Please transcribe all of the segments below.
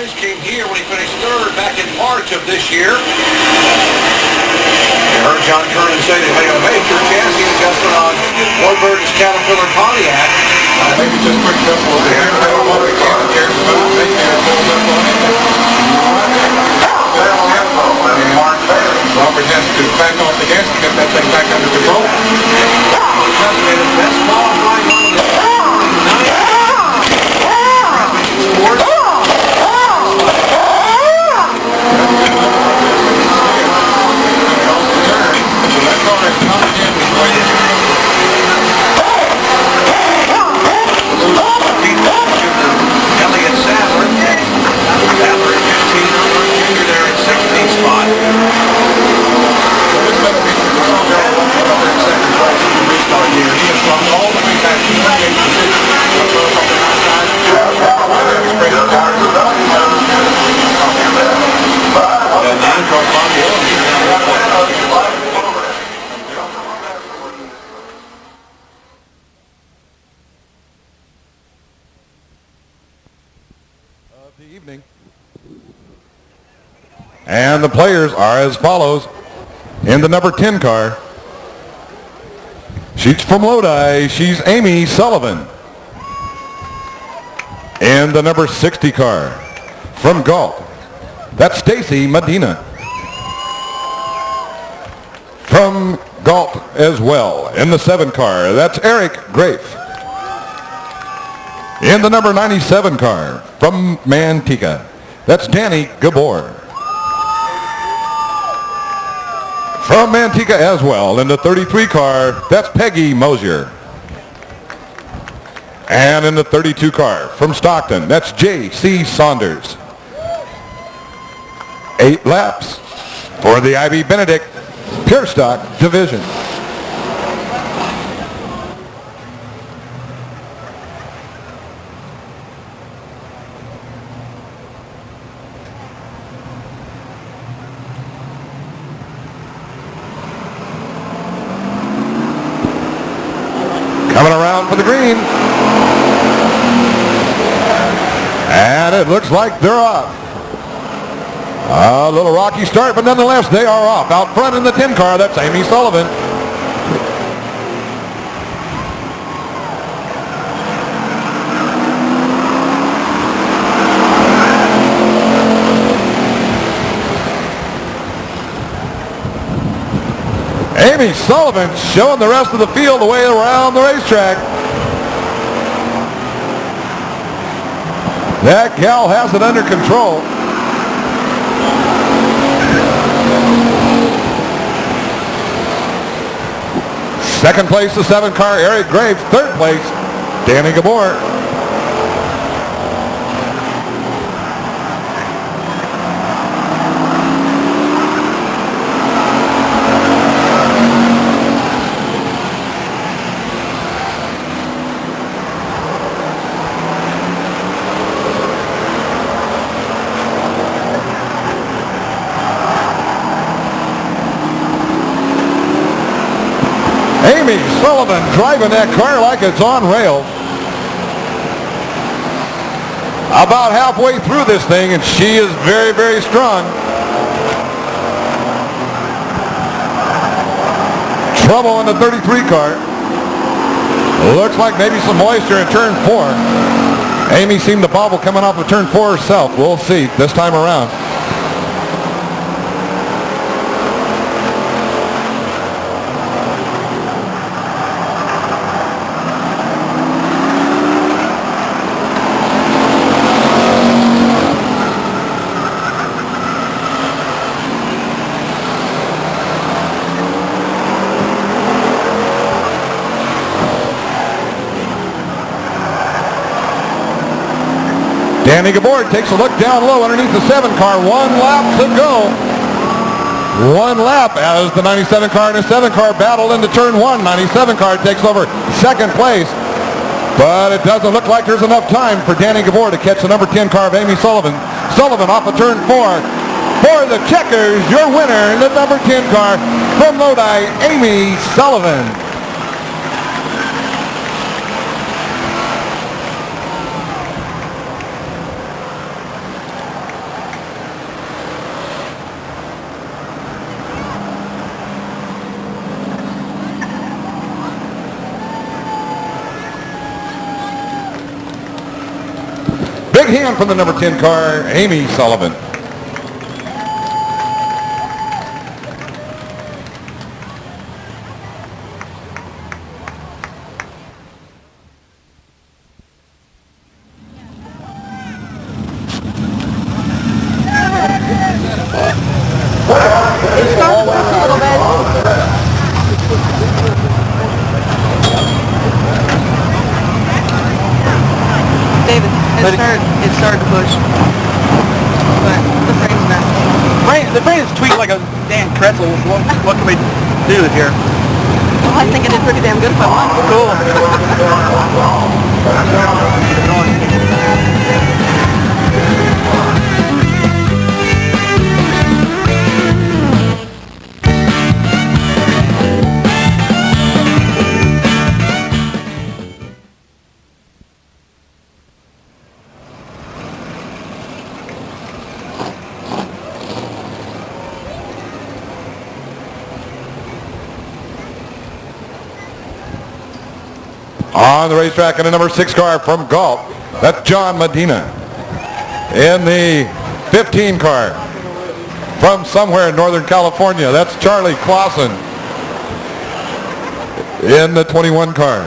finish came here when he finished third back in March of this year. You heard John Kernan say they made a major chassis adjustment on Warburton's Caterpillar Pontiac. Maybe just quick simple over here. They don't want to get the gears, but they can't pull up on it. Robert has to back off the gas to get that thing back under control. Best ball going on in the transmission sports. Elliott Sadler in 15, Junior there in 16th spot. This better be the song there in second place in the restart here. He has swung all the way back to 28 position. Of the evening. And the players are as follows. In the number 10 car, she's from Lodi. She's Amy Sullivan. In the number 60 car, from Galt, that's Stacy Medina. From Galt as well. In the 7 car, that's Eric Grafe. In the number 97 car, from Manteca, that's Danny Gabor. From Manteca as well, in the 33 car, that's Peggy Mosier. And in the 32 car, from Stockton, that's J.C. Saunders. 8 laps for the I.B. Benedict Pure Stock Division. Coming around for the green. And it looks like they're off. A little rocky start, but nonetheless, they are off. Out front in the 10 car, that's Amy Sullivan. Amy Sullivan showing the rest of the field the way around the racetrack. That gal has it under control. Second place, the 7 car, Eric Graves. Third place, Danny Gabor. Amy Sullivan driving that car like it's on rails. About halfway through this thing, and she is very, very strong. Trouble in the 33 car. Looks like maybe some moisture in turn 4. Amy seemed to bobble coming off of turn 4 herself. We'll see this time around. Danny Gabor takes a look down low underneath the 7 car. 1 lap to go. 1 lap as the 97 car and the 7 car battle into turn 1. 97 car takes over second place. But it doesn't look like there's enough time for Danny Gabor to catch the number 10 car of Amy Sullivan. Sullivan off of turn 4. For the Checkers, your winner in the number 10 car from Lodi, Amy Sullivan. hand from the number 10 car, Amy Sullivan. It started to push. But the frame's not. The frame is tweaked like a damn pretzel. What can we do here? Well, I think I did pretty damn good if I won. Cool. On the racetrack in the number 6 car from Galt, that's John Medina. In the 15 car from somewhere in Northern California, that's Charlie Clausen. In the 21 car,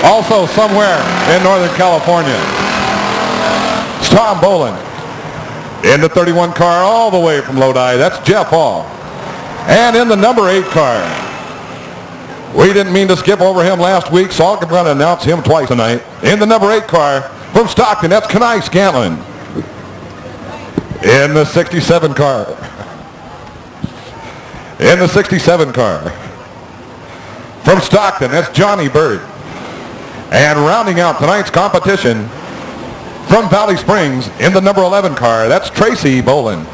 also somewhere in Northern California, it's Tom Boland. In the 31 car all the way from Lodi, that's Jeff Hall. And in the number 8 car, we didn't mean to skip over him last week, so I'm going to announce him twice tonight. In the number 8 car from Stockton, that's Kenai Scantlin. In the 67 car. In the 67 car from Stockton, that's Johnny Bird. And rounding out tonight's competition from Valley Springs, in the number 11 car, that's Tracy Boland.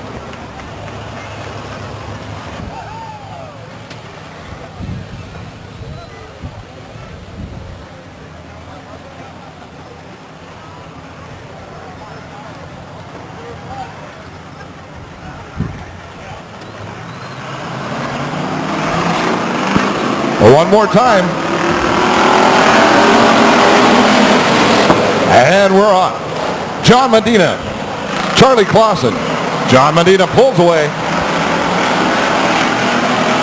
One more time. And we're on. John Medina, Charlie Clausen. John Medina pulls away.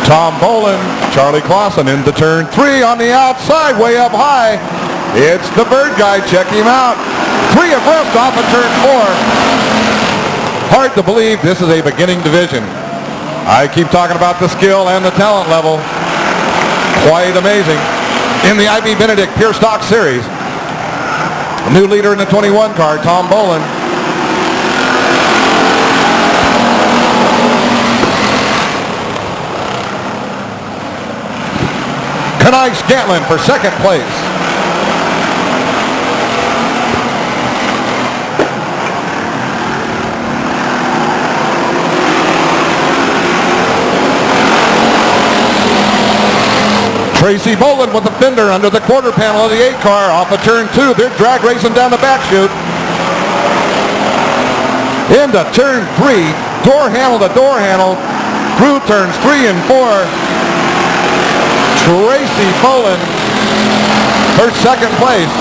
Tom Boland, Charlie Clausen into turn 3 on the outside, way up high. It's the Bird guy. Check him out. 3 abreast off of turn 4. Hard to believe this is a beginning division. I keep talking about the skill and the talent level. Quite amazing. In the I.B. Benedict Pure Stock Series, the new leader in the 21 car, Tom Boland. Kenai Scantlin for second place. Tracy Boland with the fender under the quarter panel of the 8 car off of turn 2. They're drag racing down the back chute. Into turn 3. Door handle to door handle. Through turns 3 and 4. Tracy Boland, her second place.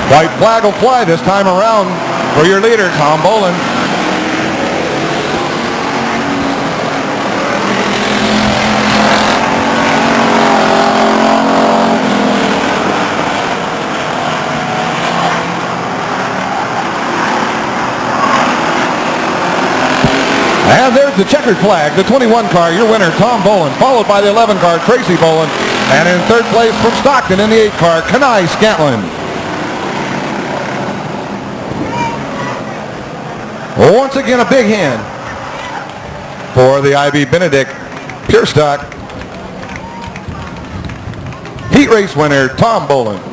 White flag will fly this time around for your leader, Tom Boland. And there's the checkered flag, the 21 car, your winner, Tom Boland, followed by the 11 car, Tracy Boland, and in third place from Stockton in the 8 car, Kenai Scantlin. Once again, a big hand for the IB Benedict Pure Stock heat race winner, Tom Boland.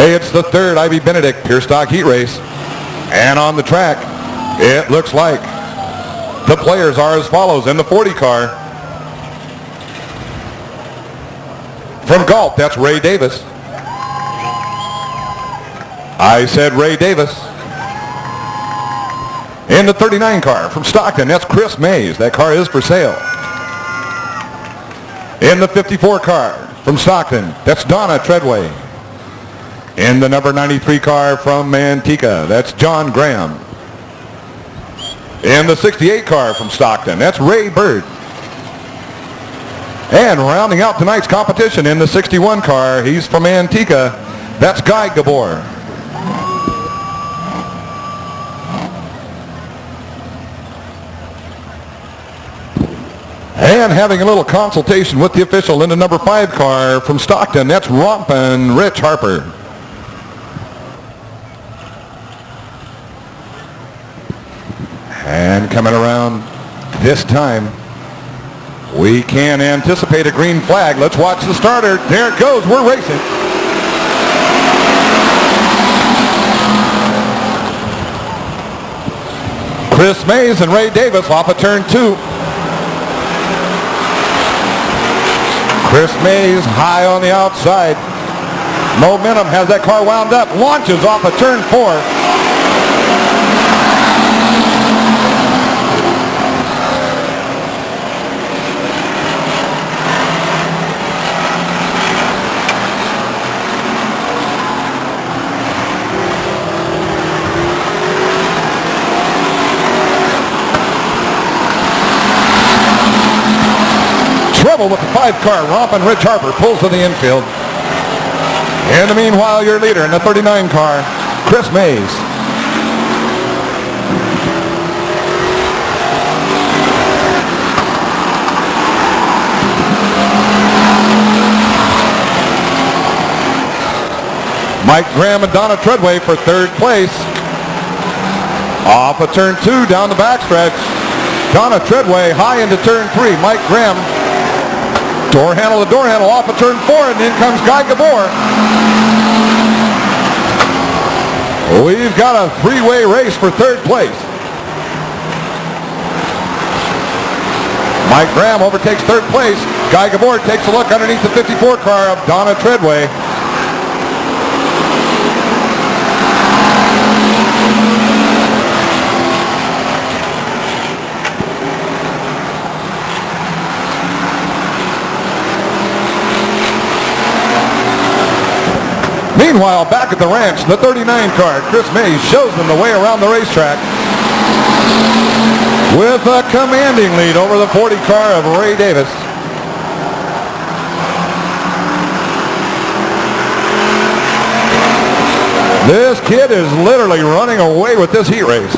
Hey, it's the third IB Benedict Pure Stock heat race. And on the track, it looks like the players are as follows. In the 40 car, from Galt, that's Ray Davis. I said Ray Davis. In the 39 car, from Stockton, that's Chris Mays. That car is for sale. In the 54 car, from Stockton, that's Donna Treadway. In the number 93 car from Manteca, that's John Graham. In the 68 car from Stockton, that's Ray Bird. And rounding out tonight's competition in the 61 car, he's from Manteca, that's Guy Gabor. And having a little consultation with the official in the number 5 car from Stockton, that's Rompin' Rich Harper. And coming around this time, we can anticipate a green flag. Let's watch the starter. There it goes. We're racing. Chris Mays and Ray Davis off of turn 2. Chris Mays high on the outside. Momentum has that car wound up. Launches off of turn 4. Trouble with the 5 car. Rompin' Rich Harper pulls to the infield. In the meanwhile, your leader in the 39 car, Chris Mays. Mike Graham and Donna Treadway for third place. Off of turn 2 down the backstretch. Donna Treadway high into turn 3. Mike Graham door handle to door handle off of turn 4, and in comes Guy Gabor. We've got a three-way race for third place. Mike Graham overtakes third place. Guy Gabor takes a look underneath the 54 car of Donna Treadway. Meanwhile, back at the ranch, the 39 car, Chris Mays, shows them the way around the racetrack with a commanding lead over the 40 car of Ray Davis. This kid is literally running away with this heat race.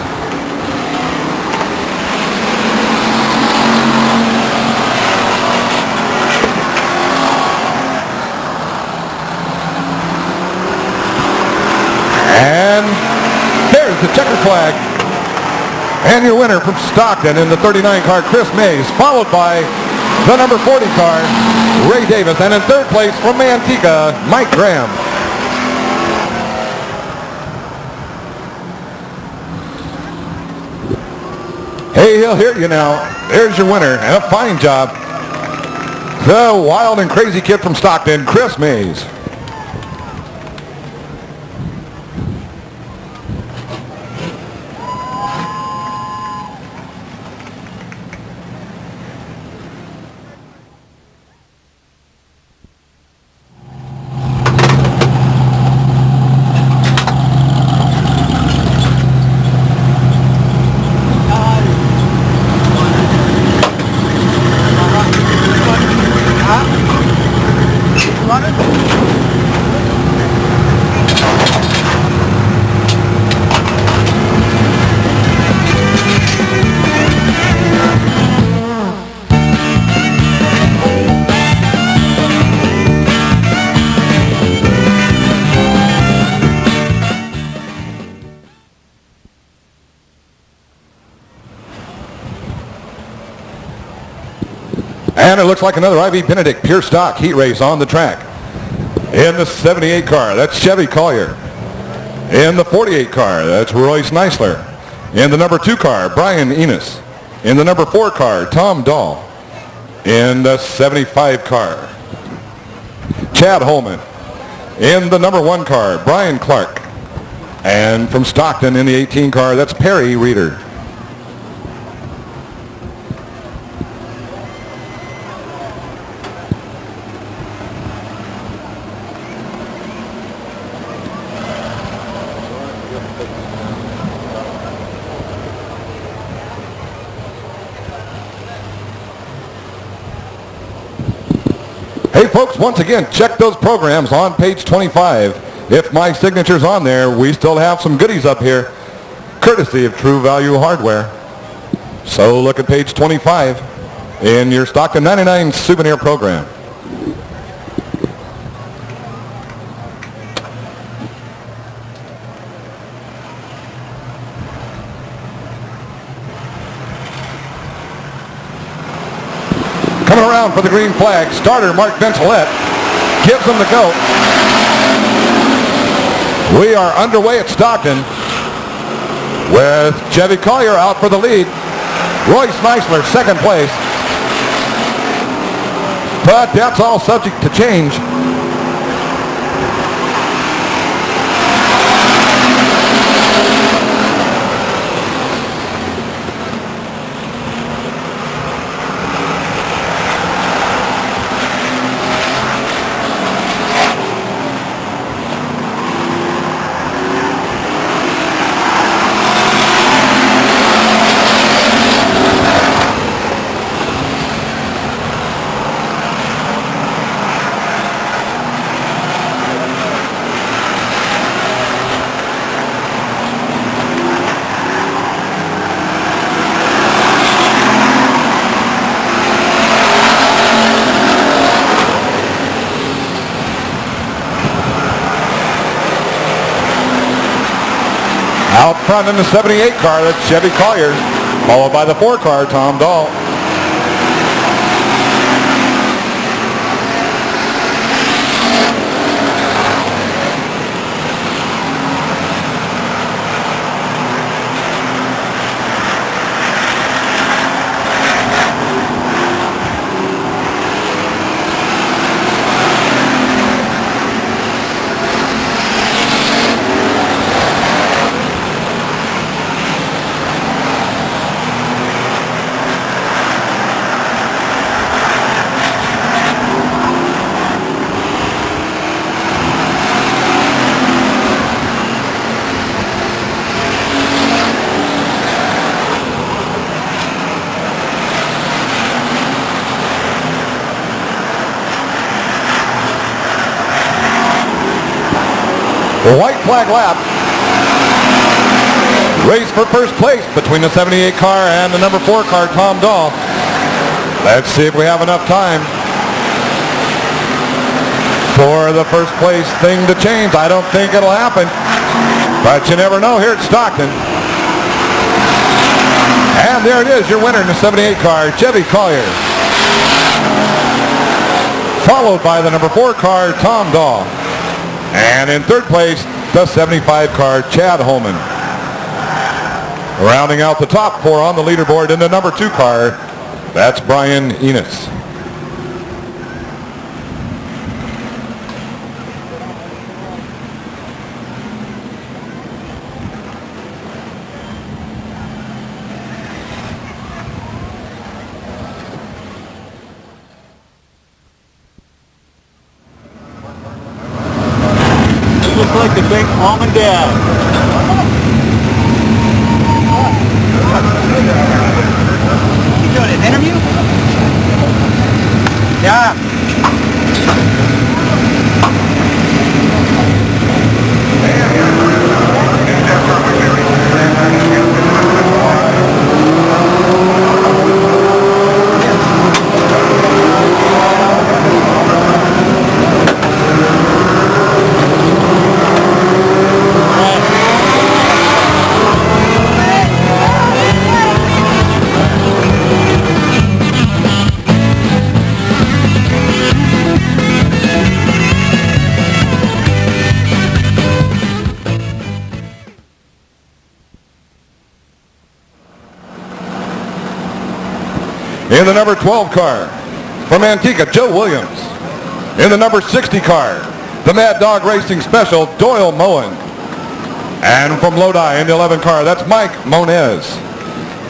And flag. And your winner from Stockton in the 39 car, Chris Mays, followed by the number 40 car, Ray Davis. And in third place from Manteca, Mike Graham. Hey, he'll hear you now. There's your winner, and a fine job. The wild and crazy kid from Stockton, Chris Mays. And it looks like another I.V. Benedict pure stock heat race on the track. In the 78 car, that's Chevy Collier. In the 48 car, that's Royce Neisler. In the number 2 car, Brian Enos. In the number 4 car, Tom Dahl. In the 75 car, Chad Holman. In the number 1 car, Brian Clark. And from Stockton in the 18 car, that's Perry Reeder. Hey folks, once again, check those programs on page 25. If my signature's on there, we still have some goodies up here, courtesy of True Value Hardware. So look at page 25 in your Stockton 99 souvenir program. Coming around for the green flag, starter Mark Bensolette gives them the go. We are underway at Stockton with Chevy Collier out for the lead. Royce Neisler second place. But that's all subject to change. Out front in the 78 car, that's Chevy Collier, followed by the 4 car, Tom Dahl. White flag lap. Race for first place between the 78 car and the number 4 car, Tom Dahl. Let's see if we have enough time for the first place thing to change. I don't think it'll happen, but you never know here at Stockton. And there it is, your winner in the 78 car, Chevy Collier. Followed by the number 4 car, Tom Dahl. And in third place, the 75 car, Chad Holman. Rounding out the top 4 on the leaderboard in the number 2 car, that's Brian Enos. Just like to thank Mom and Dad. You doing an interview? Yeah. In the number 12 car, from Antigua, Joe Williams. In the number 60 car, the Mad Dog Racing Special, Doyle Moen. And from Lodi in the 11 car, that's Mike Moniz.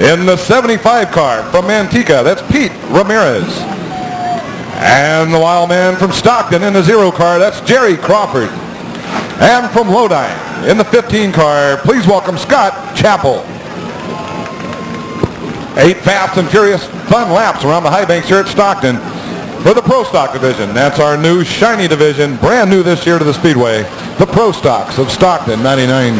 In the 75 car, from Antigua, that's Pete Ramirez. And the Wild Man from Stockton in the 0 car, that's Jerry Crawford. And from Lodi in the 15 car, please welcome Scott Chappell. 8 fast and furious fun laps around the high banks here at Stockton for the Pro Stock division. That's our new shiny division, brand new this year to the Speedway, the Pro Stocks of Stockton 99.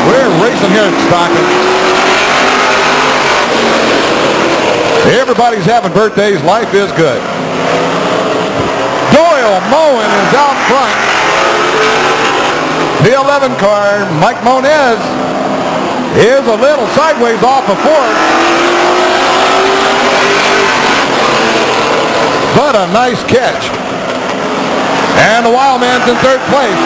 We're racing here at Stockton. Everybody's having birthdays. Life is good. Doyle Moen is out front. The 11 car, Mike Moniz, is a little sideways off of fourth. But a nice catch. And the Wild Man's in third place.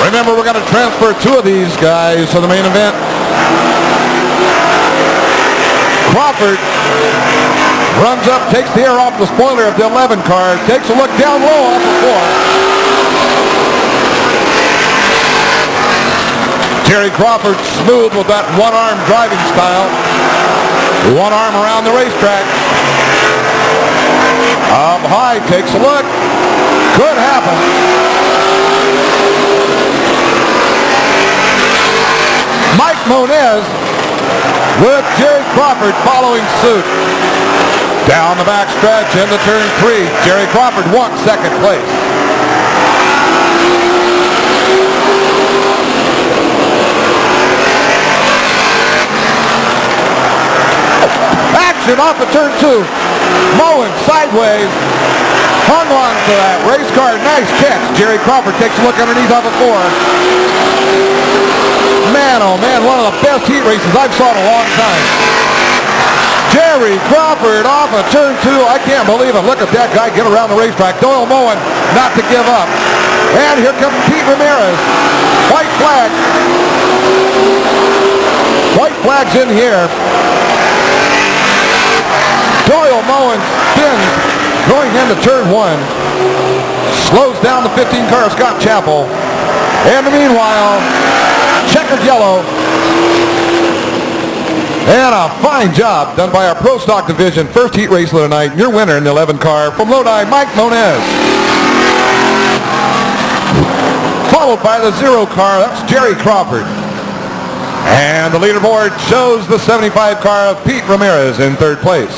Remember, we're going to transfer 2 of these guys to the main event. Crawford runs up, takes the air off the spoiler of the 11 car, takes a look down low off the 4. Terry Crawford smooth with that one-arm driving style. One arm around the racetrack. Up high, takes a look. Could happen. Mike Moniz with Jerry Crawford following suit. Down the backstretch into turn 3. Jerry Crawford won second place. Action off of turn 2. Moen sideways. Hung on to that race car. Nice catch. Jerry Crawford takes a look underneath off of 4. Man, oh man, one of the best heat races I've saw in a long time. Jerry Crawford off of turn 2. I can't believe it. Look at that guy get around the racetrack. Doyle Moen not to give up. And here comes Pete Ramirez. White flag. White flag's in here. Doyle Moen spins going into turn 1. Slows down the 15 car, Scott Chappell. And meanwhile, checkered yellow. And a fine job done by our Pro Stock division. First heat race of the night. Your winner in the 11 car from Lodi, Mike Moniz. Followed by the 0 car, that's Jerry Crawford. And the leaderboard shows the 75 car of Pete Ramirez in third place.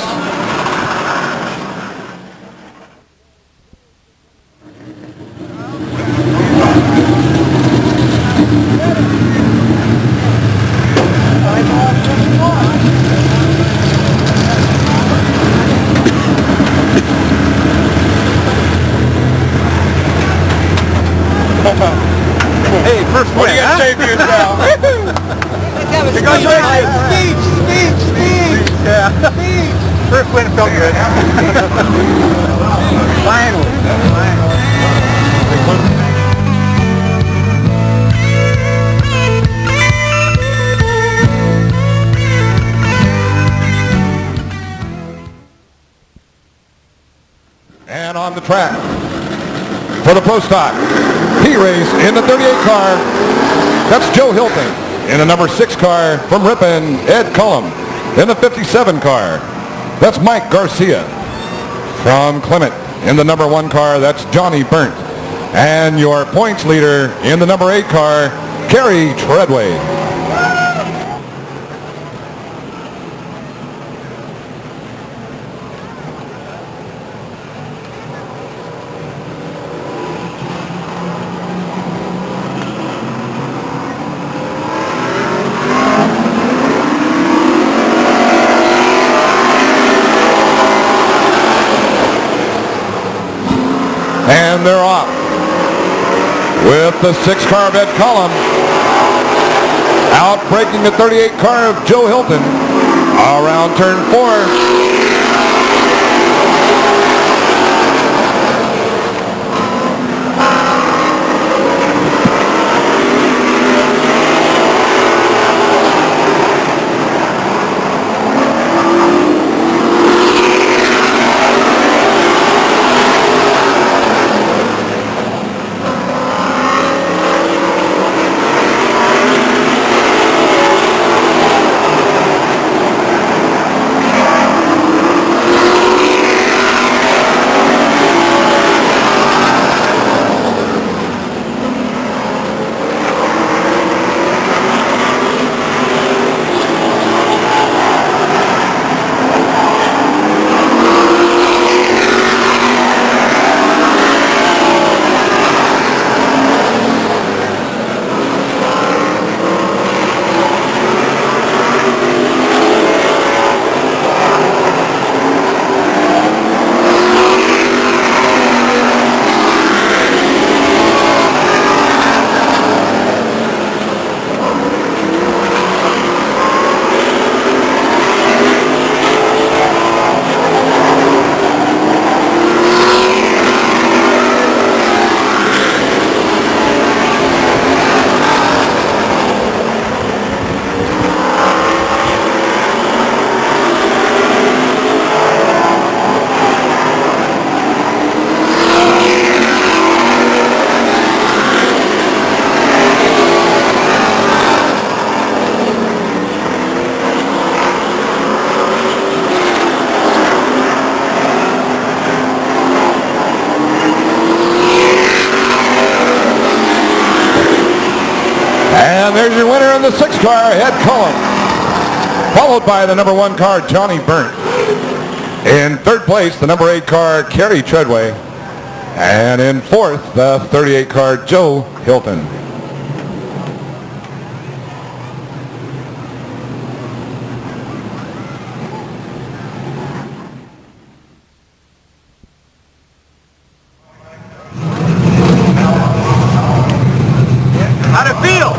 What do you got to say for yourself? Congratulations. Speech. Yeah. First win felt good. Finally. And on the track for the Pro Stock P-Race in the 38 car, that's Joe Hilton. In the number 6 car from Ripon, Ed Cullum. In the 57 car, that's Mike Garcia. From Clement, in the number 1 car, that's Johnny Burnt. And your points leader in the number 8 car, Kerry Treadway. And they're off with the 6 car of Ed Cullum out breaking the 38 car of Joe Hilton around turn 4. And there's your winner in the 6 car, Ed Cullum, followed by the number 1 car, Johnny Burnt. In 3rd place, the number 8 car, Kerry Treadway. And in 4th, the 38 car, Joe Hilton. How'd it feel?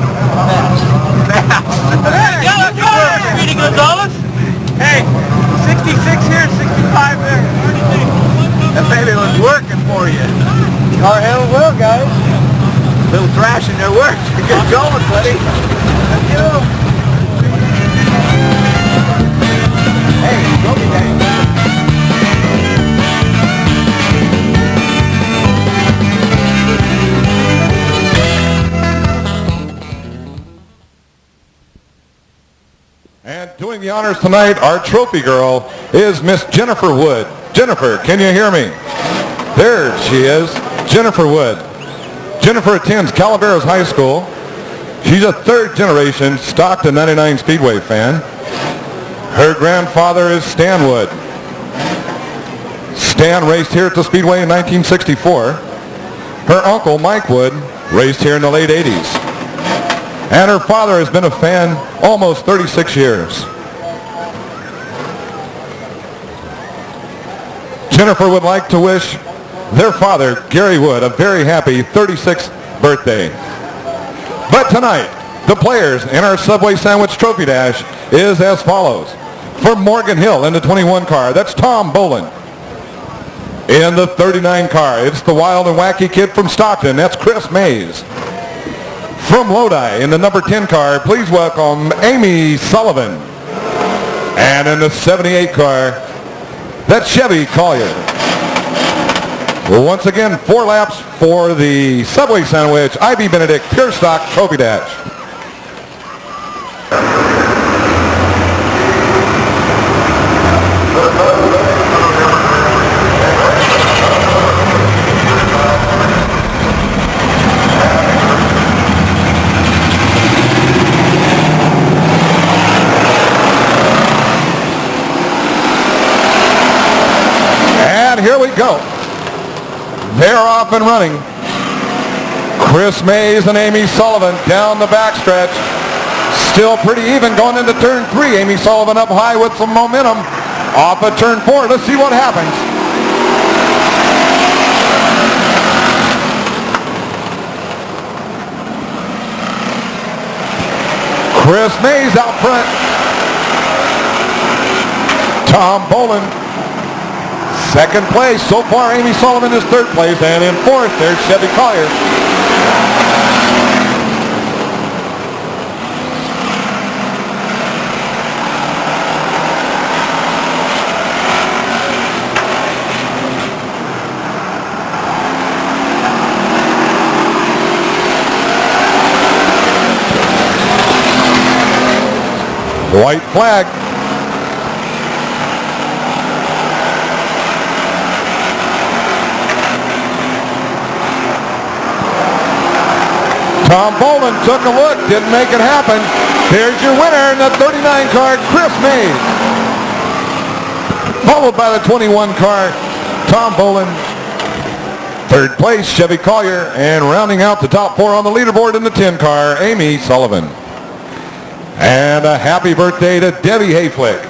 Hey, 66 here, 65 there. That baby was working for you. Car handled well, guys. Little thrash in there worked. Get going, buddy. Let's go. Hey, go me down. And doing the honors tonight, our trophy girl is Miss Jennifer Wood. Jennifer, can you hear me? There she is, Jennifer Wood. Jennifer attends Calaveras High School. She's a 3rd generation Stockton 99 Speedway fan. Her grandfather is Stan Wood. Stan raced here at the Speedway in 1964. Her uncle, Mike Wood, raced here in the late 80s. And her father has been a fan almost 36 years. Jennifer would like to wish their father, Gary Wood, a very happy 36th birthday. But tonight, the players in our Subway Sandwich Trophy Dash is as follows. For Morgan Hill in the 21 car, that's Tom Boland. In the 39 car, it's the wild and wacky kid from Stockton, that's Chris Mays. From Lodi in the number 10 car, please welcome Amy Sullivan. And in the 78 car, that's Chevy Collier. Well, once again, 4 laps for the Subway Sandwich IB Benedict Pure Stock Trophy Dash. And here we go. They're off and running. Chris Mays and Amy Sullivan down the backstretch. Still pretty even going into turn 3. Amy Sullivan up high with some momentum. Off at turn 4. Let's see what happens. Chris Mays out front. Tom Boland. Second place. So far, Amy Sullivan is third place. And in fourth, there's Chevy Collier. White flag. Tom Boland took a look, didn't make it happen. Here's your winner in the 39 car, Chris Mays. Followed by the 21 car, Tom Boland. Third place, Chevy Collier. And rounding out the top 4 on the leaderboard in the 10 car, Amy Sullivan. And a happy birthday to Debbie Hayflick.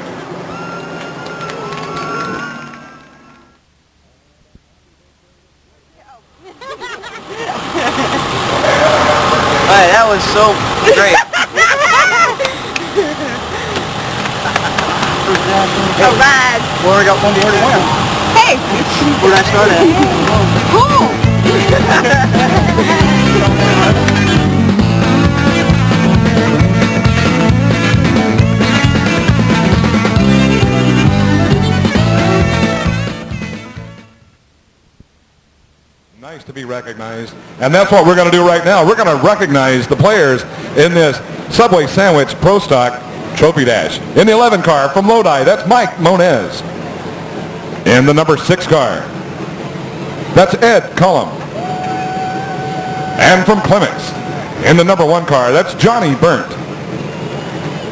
Alright, that was so great. Alright. Well, we got one more to win. Hey. Where did I start at? Nice to be recognized. And that's what we're going to do right now. We're going to recognize the players in this Subway Sandwich Pro Stock Trophy Dash. In the 11 car from Lodi, that's Mike Moniz. In the number 6 car, that's Ed Cullum. And from Clements, in the number 1 car, that's Johnny Burnt.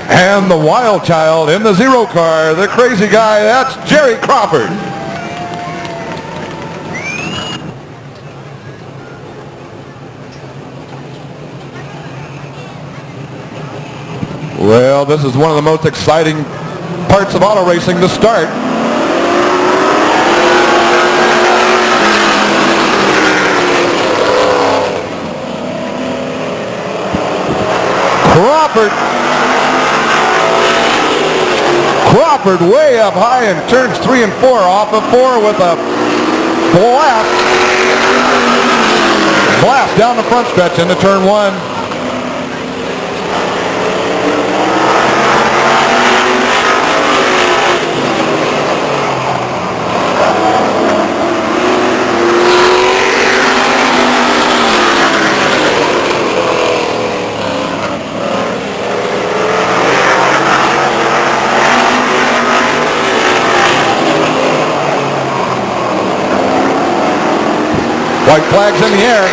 And the wild child in the 0 car, the crazy guy, that's Jerry Crawford. Well, this is one of the most exciting parts of auto racing to start. Crawford way up high in turns 3 and 4, off of 4 with a blast down the front stretch into turn 1. White flags in the air.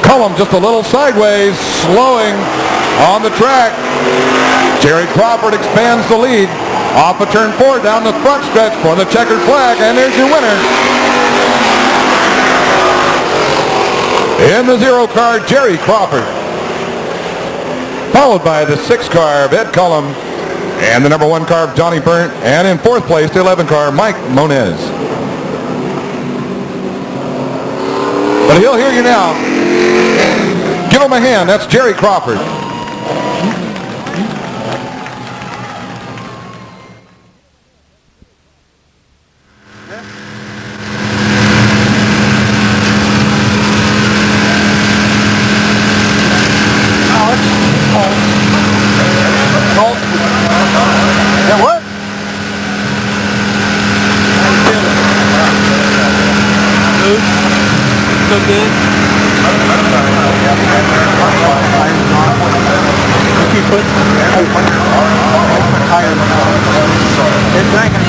Cullum just a little sideways, slowing on the track. Jerry Crawford expands the lead. Off of turn 4 down the front stretch for the checkered flag, and there's your winner. In the 0 car, Jerry Crawford. Followed by the 6 car of Ed Cullum. And the number 1 car of Johnny Burnt. And in 4th place, the 11 car, Mike Moniz. But he'll hear you now. Give him a hand. That's Jerry Crawford. That what? Good. So good. You keep putting tires on. It's not gonna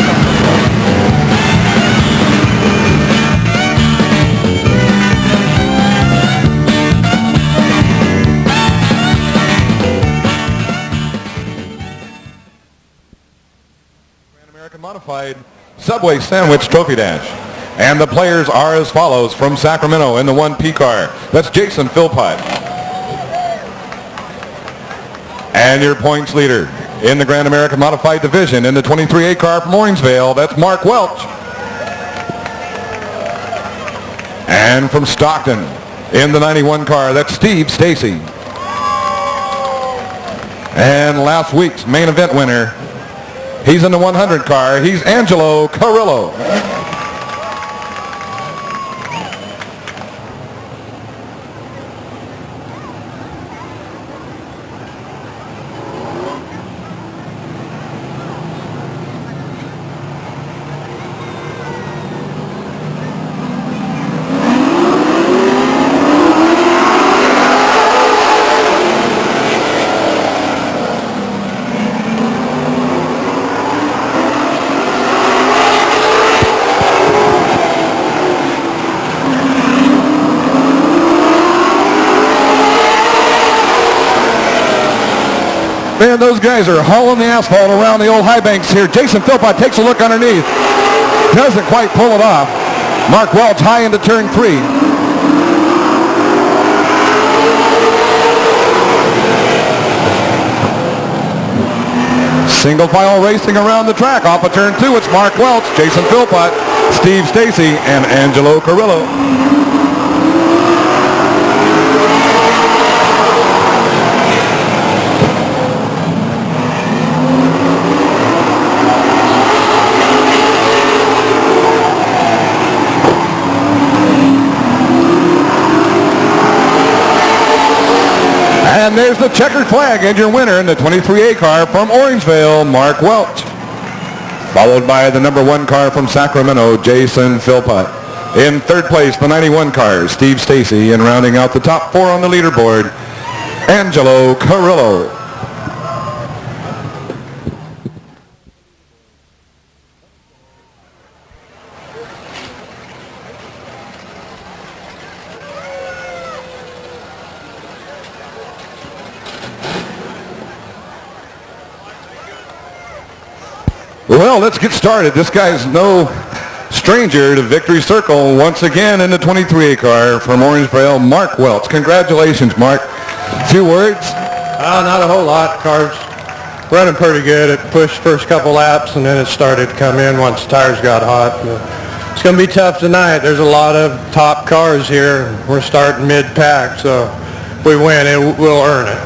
American Modified Subway Sandwich Trophy Dash. And the players are as follows from Sacramento in the 1P car. That's Jason Philpott. And your points leader in the Grand American Modified Division in the 23A car from Orangevale, that's Mark Welch. And from Stockton in the 91 car, that's Steve Stacy. And last week's main event winner, he's in the 100 car. He's Angelo Carrillo. Man, those guys are hauling the asphalt around the old high banks here. Jason Philpott takes a look underneath. Doesn't quite pull it off. Mark Welch high into turn 3. Single file racing around the track. Off of turn 2, it's Mark Welch, Jason Philpott, Steve Stacy, and Angelo Carrillo. And there's the checkered flag and your winner in the 23A car from Orangevale, Mark Welch. Followed by the number 1 car from Sacramento, Jason Philpott. In third place, the 91 car, Steve Stacy. And rounding out the top 4 on the leaderboard, Angelo Carrillo. Well, let's get started. This guy's no stranger to Victory Circle. Once again in the 23A car from Orangevale, Mark Welch. Congratulations, Mark. A few words? Not a whole lot. Car's running pretty good. It pushed first couple laps, and then it started to come in once the tires got hot. It's going to be tough tonight. There's a lot of top cars here. We're starting mid-pack, so if we win, we'll earn it.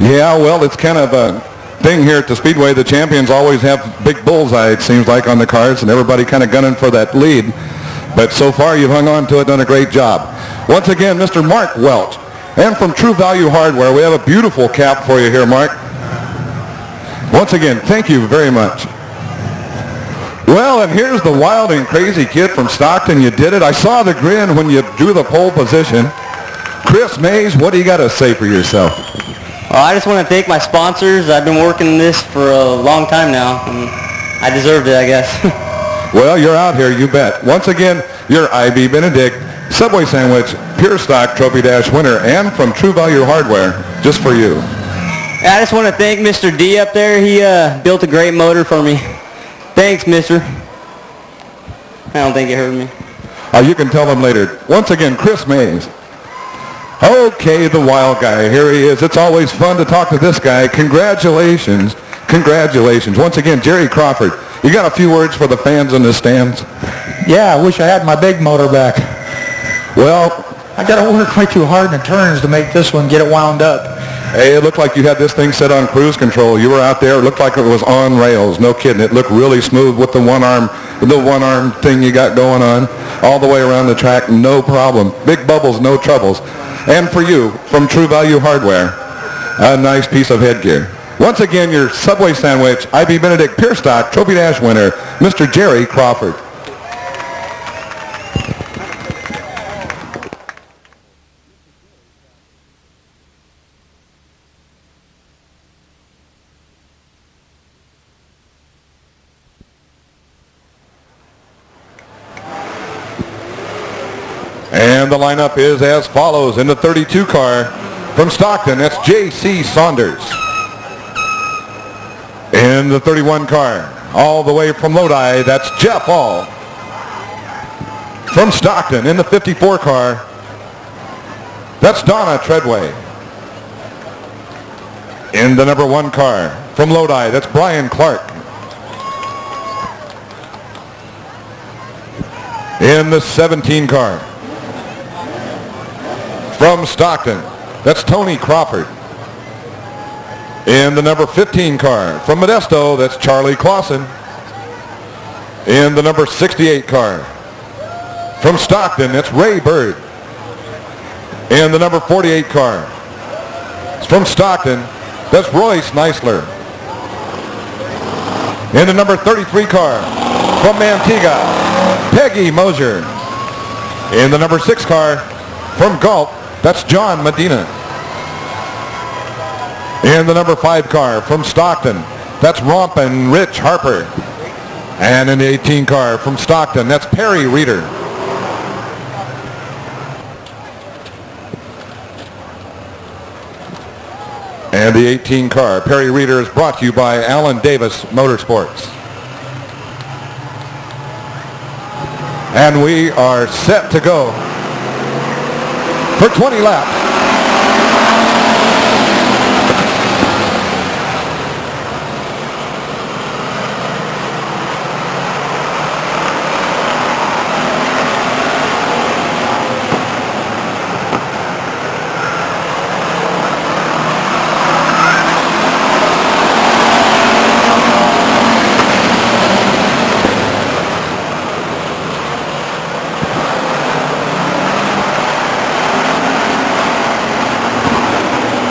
Yeah, well, it's kind of a thing here at the Speedway. The champions always have big bullseye, it seems like, on the cars, and everybody kind of gunning for that lead. But so far, you've hung on to it, done a great job. Once again, Mr. Mark Welch. And from True Value Hardware, we have a beautiful cap for you here, Mark. Once again, thank you very much. Well, and here's the wild and crazy kid from Stockton. You did it. I saw the grin when you drew the pole position. Chris Mays, what do you got to say for yourself? I just want to thank my sponsors. I've been working this for a long time now, and I deserved it, I guess. Well, you're out here, you bet. Once again, you're I.B. Benedict, Subway Sandwich, Pure Stock Trophy Dash winner, and from True Value Hardware, just for you. I just want to thank Mr. D up there. He built a great motor for me. Thanks, mister. I don't think it hurt me. You can tell them later. Once again, Chris Mays. Okay, the wild guy. Here he is. It's always fun to talk to this guy. Congratulations. Congratulations. Once again, Jerry Crawford. You got a few words for the fans in the stands? Yeah, I wish I had my big motor back. Well, I got to work way too hard in the turns to make this one get it wound up. hey, it looked like you had this thing set on cruise control. You were out there. It looked like it was on rails. No kidding. It looked really smooth with the one arm thing you got going on all the way around the track. No problem. Big bubbles, no troubles. And for you, from True Value Hardware, a nice piece of headgear. Once again, your Subway sandwich, IB Benedict Pure Stock Trophy Dash winner, Mr. Jerry Crawford. And the lineup is as follows. In the 32 car from Stockton, that's J.C. Saunders. In the 31 car, all the way from Lodi, that's Jeff Hall. From Stockton, in the 54 car, that's Donna Treadway. In the number 1 car from Lodi, that's Brian Clark. In the 17 car from Stockton, that's Tony Crawford. In the number 15 car from Modesto, that's Charlie Clausen. In the number 68 car from Stockton, that's Ray Bird. In the number 48 car from Stockton, that's Royce Neisler. In the number 33 car from Manteca, Peggy Mosier. In the number 6 car from Gulf, that's John Medina. In the number 5 car from Stockton, that's Rompin Rich Harper. And in the 18 car from Stockton, that's Perry Reeder. And the 18 car, Perry Reeder, is brought to you by Alan Davis Motorsports. And we are set to go for 20 laps.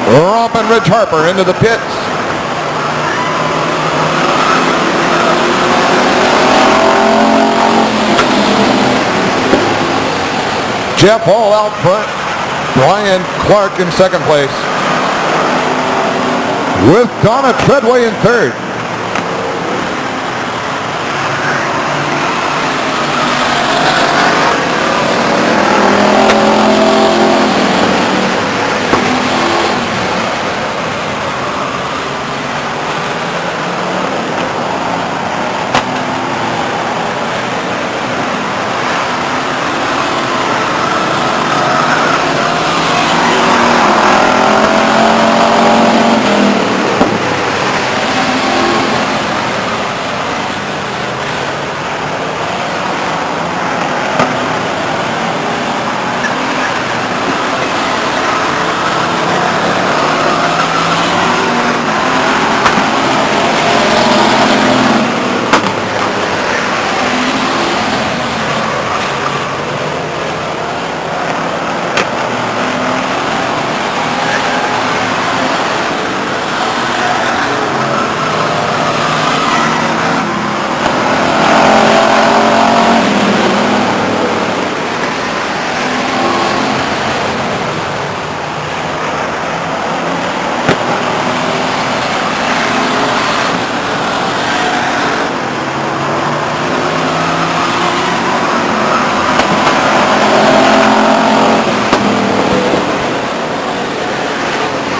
Rompin Ridge Harper into the pits. Jeff Hall out front. Brian Clark in second place. With Donna Treadway in third.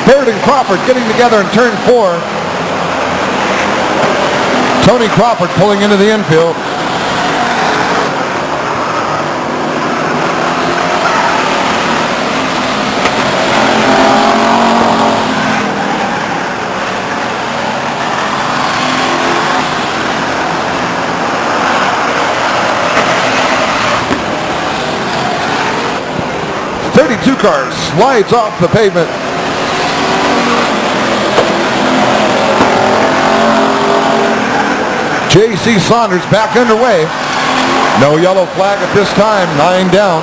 Bird and Crawford getting together in turn 4. Tony Crawford pulling into the infield. 32 car slides off the pavement. J.C. Saunders back underway. No yellow flag at this time, 9 down.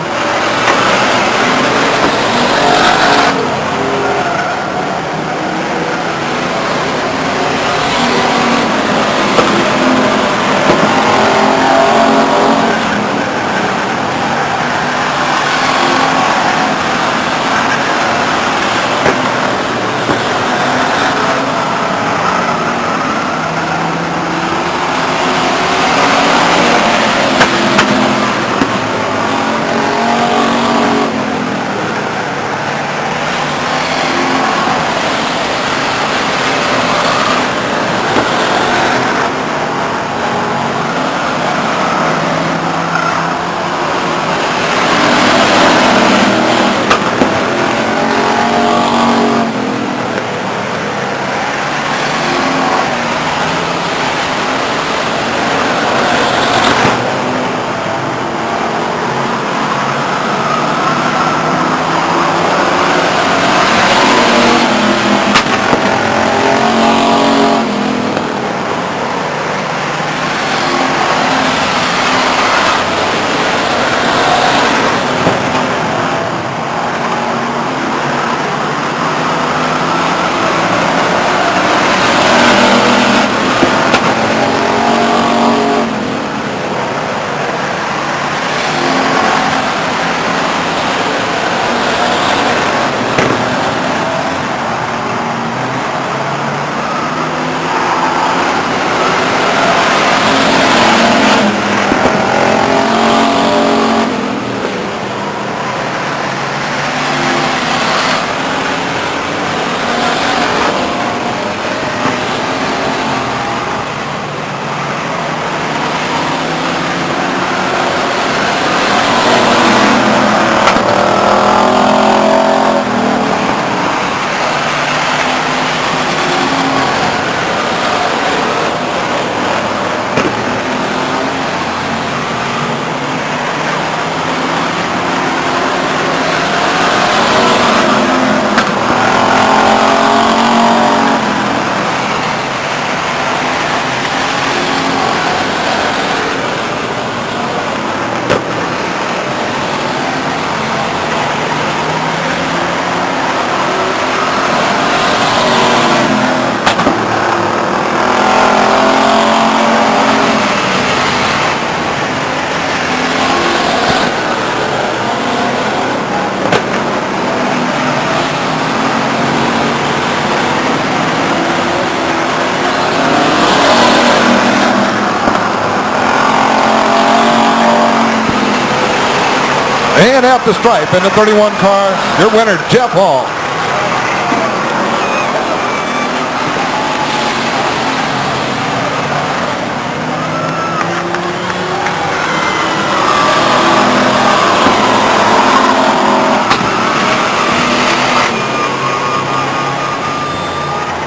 And at the stripe in the 31 car, your winner, Jeff Hall.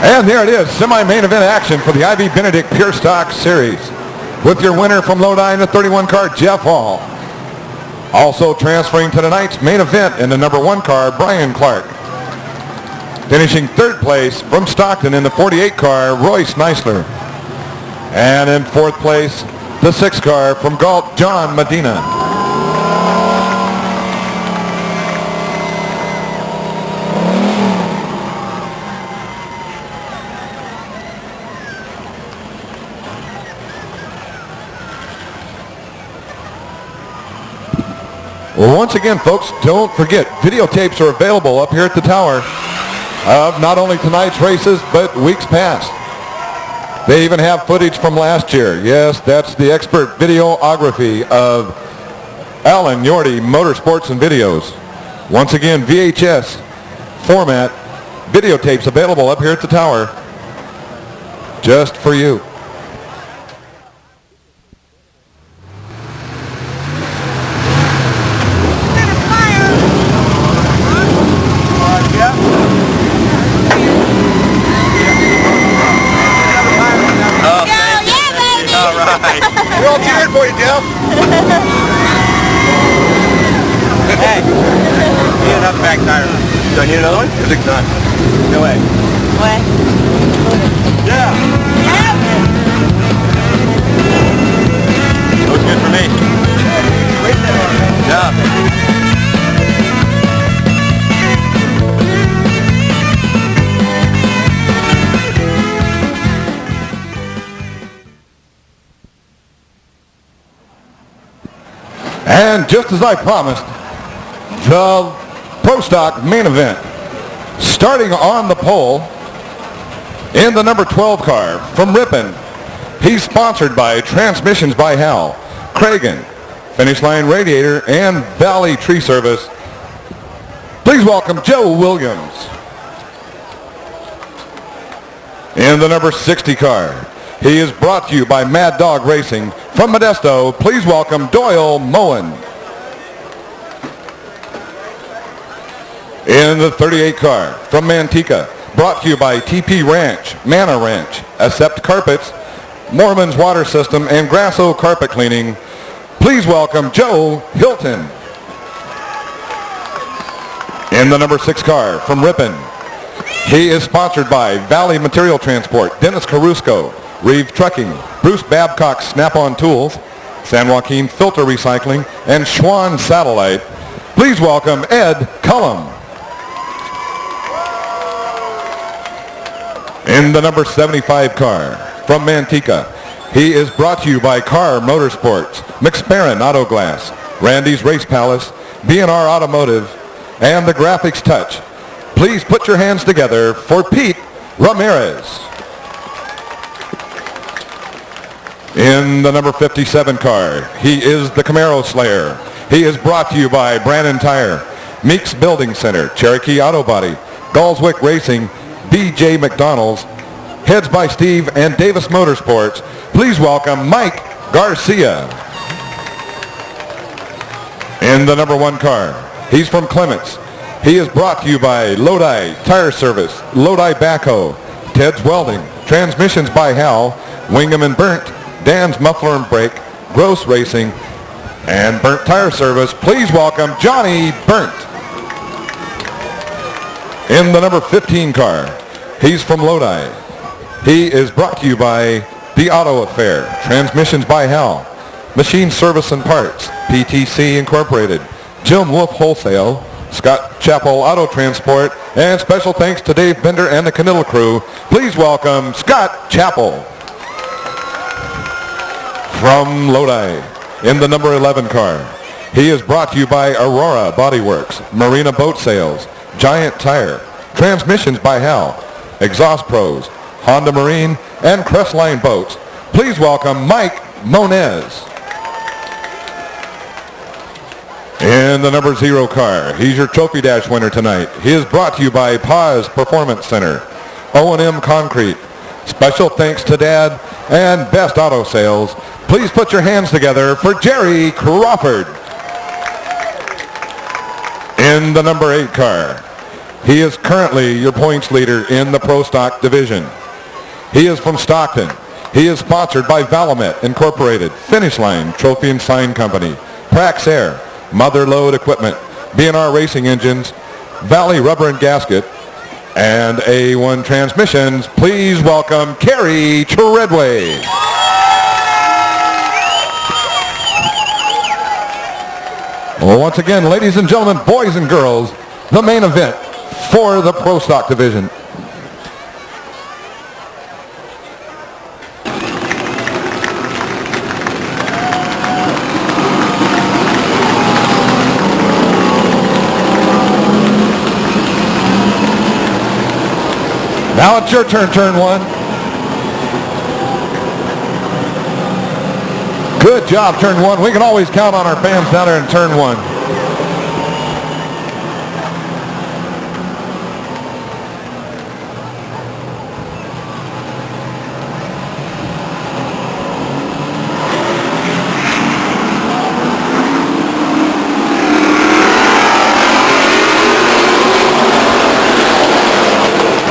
And there it is, semi-main event action for the Ivy Benedict Pure Stock Series. With your winner from Lodi in the 31 car, Jeff Hall. Also transferring to tonight's main event in the number 1 car, Brian Clark. Finishing third place from Stockton in the 48 car, Royce Neisler. And in fourth place, the 6 car from Galt, John Medina. Well, once again, folks, don't forget, videotapes are available up here at the tower of not only tonight's races, but weeks past. They even have footage from last year. Yes, that's the expert videography of Alan Yorty Motorsports and Videos. Once again, VHS format videotapes available up here at the tower just for you. We're all cheering for you, Jeff. Hey, you have back tire. Do I need another one? I think not. No way. What? Yeah. Looks good for me. Yeah. And just as I promised, the Pro Stock main event, starting on the pole in the number 12 car from Ripon. He's sponsored by Transmissions by Hal, Cragen, Finish Line Radiator, and Valley Tree Service. Please welcome Joe Williams. In the number 60 car, he is brought to you by Mad Dog Racing. From Modesto, please welcome Doyle Moen. In the 38 car, from Manteca, brought to you by TP Ranch, Manor Ranch, Accept Carpets, Mormon's Water System, and Grasso Carpet Cleaning, please welcome Joe Hilton. In the number 6 car, from Ripon, he is sponsored by Valley Material Transport, Dennis Carusco, Reeve Trucking, Bruce Babcock Snap-on Tools, San Joaquin Filter Recycling, and Schwann Satellite. Please welcome Ed Cullum. In the number 75 car, from Manteca, he is brought to you by Carr Motorsports, McSparran Auto Glass, Randy's Race Palace, B&R Automotive, and the Graphics Touch. Please put your hands together for Pete Ramirez. In the number 57 car, he is the Camaro Slayer. He is brought to you by Brandon Tire, Meeks Building Center, Cherokee Auto Body, Galswick Racing, BJ McDonald's, Heads by Steve, and Davis Motorsports. Please welcome Mike Garcia. In the number 1 car, he's from Clements. He is brought to you by Lodi Tire Service, Lodi Backhoe, Ted's Welding, Transmissions by Hal, Wingham and Burnt, Dan's Muffler and Brake, Gross Racing, and Burnt Tire Service. Please welcome Johnny Burnt. In the number 15 car, he's from Lodi. He is brought to you by The Auto Affair, Transmissions by Hal, Machine Service and Parts, PTC Incorporated, Jim Wolf Wholesale, Scott Chappell Auto Transport, and special thanks to Dave Bender and the Canilla crew. Please welcome Scott Chappell. From Lodi, in the number 11 car, he is brought to you by Aurora Body Works, Marina Boat Sales, Giant Tire, Transmissions by Hal, Exhaust Pros, Honda Marine, and Crestline Boats. Please welcome Mike Moniz. In the number 0 car, he's your Trophy Dash winner tonight. He is brought to you by Paz Performance Center, O&M Concrete. Special thanks to Dad and Best Auto Sales. Please put your hands together for Jerry Crawford. In the number 8 car, he is currently your points leader in the Pro Stock division. He is from Stockton. He is sponsored by Valamet Incorporated, Finish Line Trophy and Sign Company, Prax Air, Mother Load Equipment, B&R Racing Engines, Valley Rubber and Gasket, and A1 Transmissions. Please welcome Kerry Treadway. Well, once again, ladies and gentlemen, boys and girls, the main event for the Pro Stock division. Now it's your turn, turn 1. Good job, turn 1. We can always count on our fans down there in turn 1.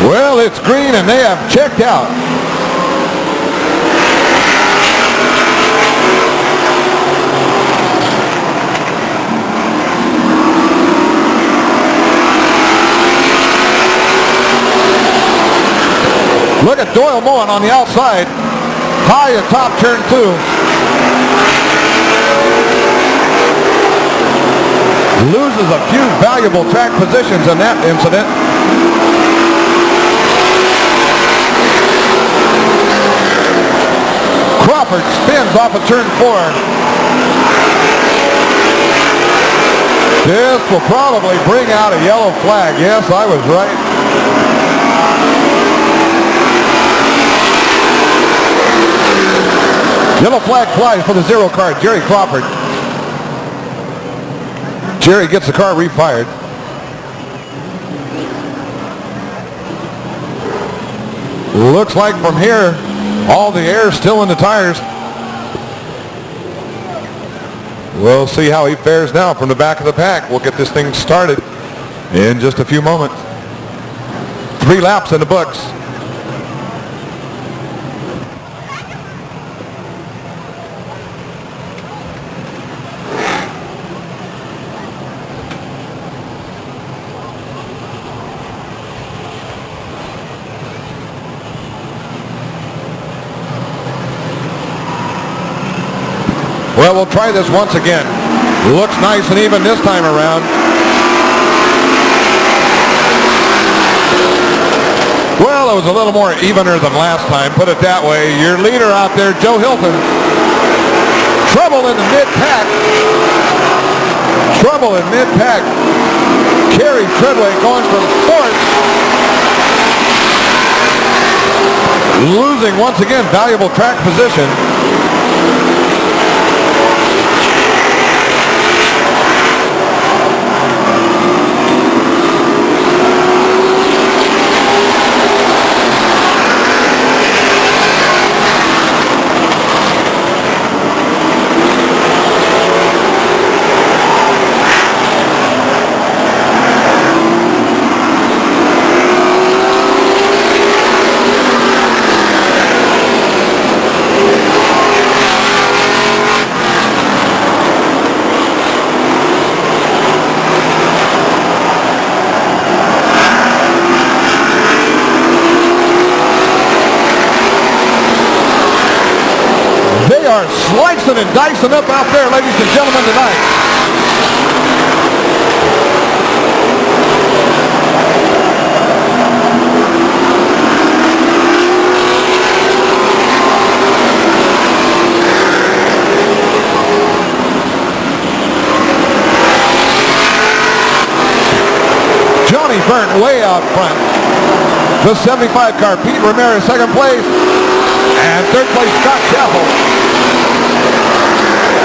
Well, it's green and they have checked out. Look at Doyle Moen on the outside. High atop turn 2. Loses a few valuable track positions in that incident. Crawford spins off of turn 4. This will probably bring out a yellow flag. Yes, I was right. Yellow flag flies for the 0 car, Jerry Crawford. Jerry gets the car refired. Looks like from here, all the air still in the tires. We'll see how he fares now from the back of the pack. We'll get this thing started in just a few moments. 3 laps in the books. Well, we'll try this once again. Looks nice and even this time around. Well, it was a little more evener than last time, put it that way. Your leader out there, Joe Hilton. Trouble in the mid-pack. Trouble in mid-pack. Kerry Treadway going from 4th. Losing once again valuable track position. Slicing and dicing up out there, ladies and gentlemen, tonight. Johnny Burnt way out front. The 75 car, Pete Ramirez, 2nd place. And 3rd place, Scott Chappell.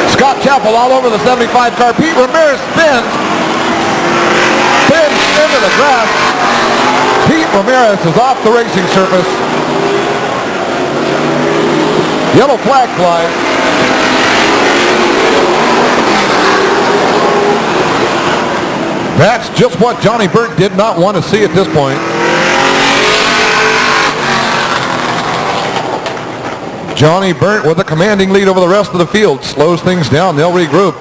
Scott Chappell all over the 75 car. Pete Ramirez spins into the grass. Pete Ramirez is off the racing surface. Yellow flag flies. That's just what Johnny Burnt did not want to see at this point. Johnny Burnt with a commanding lead over the rest of the field. Slows things down. They'll regroup.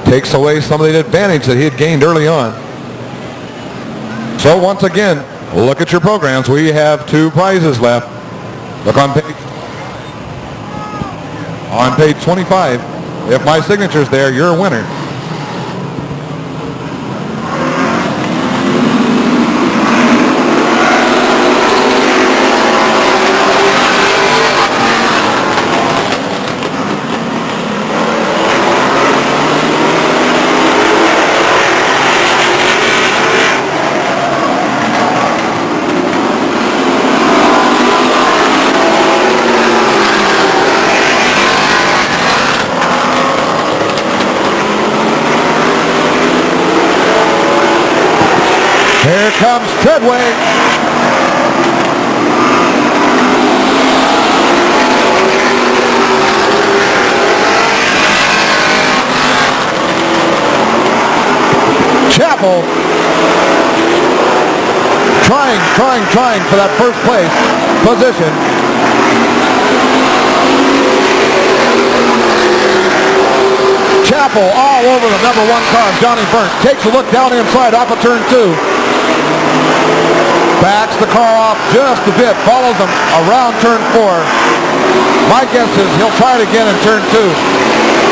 Takes away some of the advantage that he had gained early on. So once again, look at your programs. We have 2 prizes left. Look on page 25. If my signature's there, you're a winner. Here comes Treadway. Chappell trying for that first place position. Chappell all over the number 1 car, Johnny Burnt. Takes a look down inside off of turn 2. Backs the car off just a bit. Follows them around turn 4. My guess is he'll try it again in turn 2.